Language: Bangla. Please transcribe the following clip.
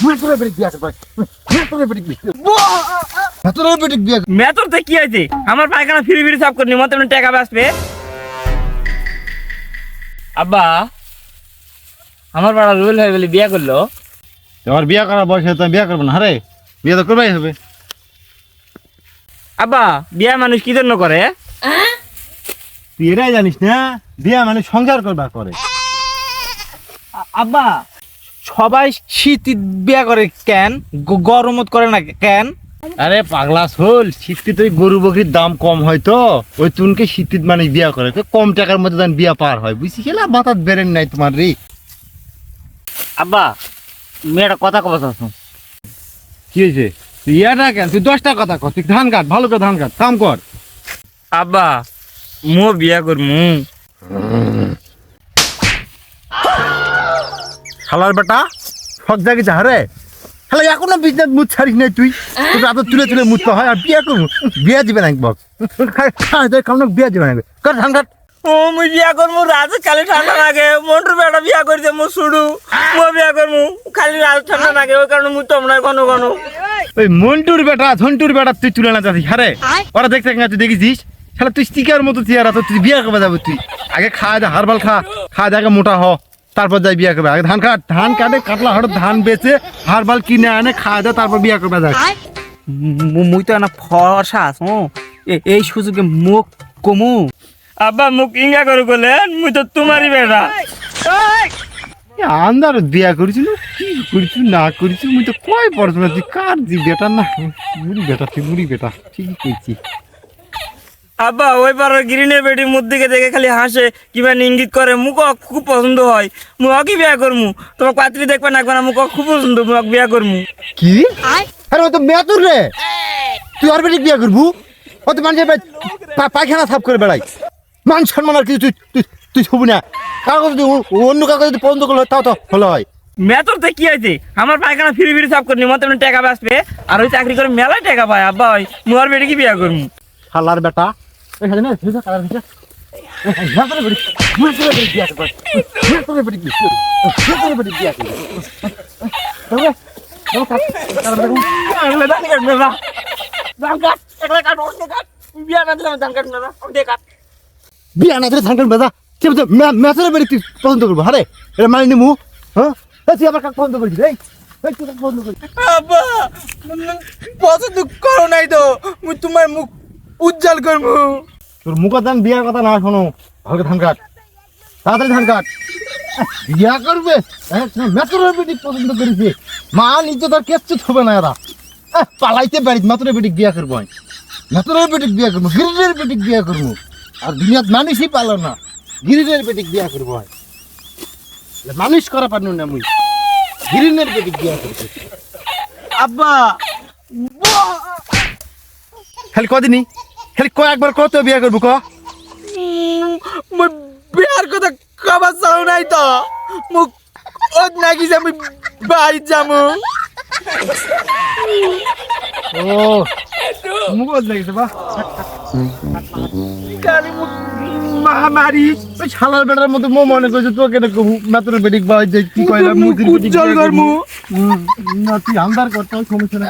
মেতরের বেটিক বিয়া করব মেতরের বেটিক বিয়া মেতরতে কি হয়েছে? আমার পায়খানা ফিরি ফিরি সাফ করনি মতো টাকা বাঁচবে। আব্বা আমার পাড়া রুল হয়ে বলে বিয়া করলো। তোমার বিয়া করার বয়স হয়ে তুমি বিয়া করবে না? আরে বিয়া তো করবাই হবে। আব্বা বিয়া মানুষ কি জন্য করে? তুই এটাই জানিস না বিয়া মানে সংসার করবা করে। আব্বা সবাই শীত বিয়া করে কেন, গরমত করে না কেন? আরে পাগলা শোল, শীতে তো গরু বকরির দাম কম হয় তো ওই তুনকে শীত মানে বিয়া করে তো কম টাকার মধ্যে যেন বিয়া পার হয়, বুঝছি খেলা মাথাত বেরেন নাই তোমার রে। আব্বা মেয়েটা কথা কবা চাচ্ছ। কি হয়েছে? তুই এটা কেন, তুই 10টা কথা কর, তুই ধান কাট, ভালো করে ধান কাট, কাম কর। আব্বা মো বিয়া করমু। শালার বেটা সব জায়গায় যা রে, শালা এখনো বিজনেস মুখ ছাড়িস নাই তুই, তোর এত তুলে তুলে মুছতে হয় আর বিয়া করবো? বিয়া দিবে না বক, বিয়া দিবে না, কর ধান কাট। ও মুই বিয়া করমু রাত খালি ঠান্ডা লাগে, মন্টুর বেটা বিয়া করে দে মো শুডু মো বিয়া করমু খালি রাত ঠান্ডা লাগে ওই কারণে মুই তোমরা কোনো কোনো ওই মন্টুর বেটা ঝন্টুর বেটা তুই তুলে না যাচ্ছিস। আরে ওরা দেখতে তুই দেখেছিস শালা তুই স্টিকার মতো চেহারা, তো তুই বিয়া করবে যাবো? তুই আগে খাওয়া দা হারবাল খা, খাওয়া দাকে মোটা হ, তারপর যাই বিয়া করবে। আগে ধান কাট, ধান কাটে কাটলা হঠাৎ ধান বেচে হারবাল কিনে আনে খাওয়া দা, তারপর বিয়া করবে যাক। মুই তো না ফর্সা আছো এই সুযোগে মুখ কমু। আব্বা মুখ ইঙ্গা করে গেলেন মুই তো তোমারই বেটা। আন্দার বিয়া করেছিল কি করেছি না করেছি মুই তো কয় পড়াশোনা, তুই কার দি বেটা না মুড়ি বেটা, তুই মুড়ি বেটা ঠিকই কইছি। আব্বা ওই পাড়ার গ্রিনের বেটির মুখ দিকে দেখে খালি হাসে কিংবা ইঙ্গিত করে, মুখ খুব পছন্দ হয়, মুখ কি বিয়া করমু। তোমার পাত্রী দেখবে না একবার, মুখ খুব পছন্দ, মুখ বিয়া করমু। কি? আরে ও তো মেয়াতুর রে, তুই আর বেটি বিয়া করবু? ও তো মানুষের পায়খানা সাফ করে বেড়াই, মান সম্মান আর কিছু তুই তুই তুই ছবি না। কাগজ যদি অন্য কাগজ যদি পছন্দ করলে তাও তো হলো হয়। মেতরতে কি হয়েছে? আমার পায়খানা ফিরি ফিরি সাফ করনি মতো টাকা বাঁচবে আর ওই চাকরি করে মেলায় টাকা পায়। আব্বা ওই মুই আর বেটি কি বিয়া করমু। শালার বেটা বিয়া না দিলে ধান কাট বেজা মেসের বেড়ি তুই পছন্দ করবো? আরে এটা মানি নিমু, হ্যাঁ তুই আমার কাক পছন্দ করেছিস? এই তুই কাক পছন্দ করিস? আব্বা পছন্দ করো নাই তো মুই তোমার মুখ উজ্জ্বল করবো। তোর মুখের ধান বিয়ার কথা না শোনো, ভালো ধান কাট, তাড়াতাড়ি ধান কাট। বিয়া করবে মেসের বেটি পছন্দ করেছে, মা নিজে তার কেচ্ছু হবে না এরা পালাইতে পারি। মেসের বেটি বিয়া করবো, মেসের বেটি বিয়া করবো, গিরিজের বেটি বিয়া করবো, আর দুনিয়াত মানুষই পালো না, গিরিজের বেটি বিয়া করবো। মানুষ করা পারল না মুই, গিরিনের বেটি বিয়া করবো। আব্বা খালি কদিনই, খালি কয়েকবার কত বিয়া করবো ক? মুই বিয়ার কথা কবার চাও নাই তো, মুখ ওত নাকি যে আমি বাড়ি যামু। ও মুখত লাগিছে বা কালি মুখ মহামারী ওই শালার বেটার মতো মো মনে করছে তোকে মাত্র বেটিক বা যে কি কইলাম উজ্জ্বল করমু। না তুই আন্দার করতে সমস্যা না।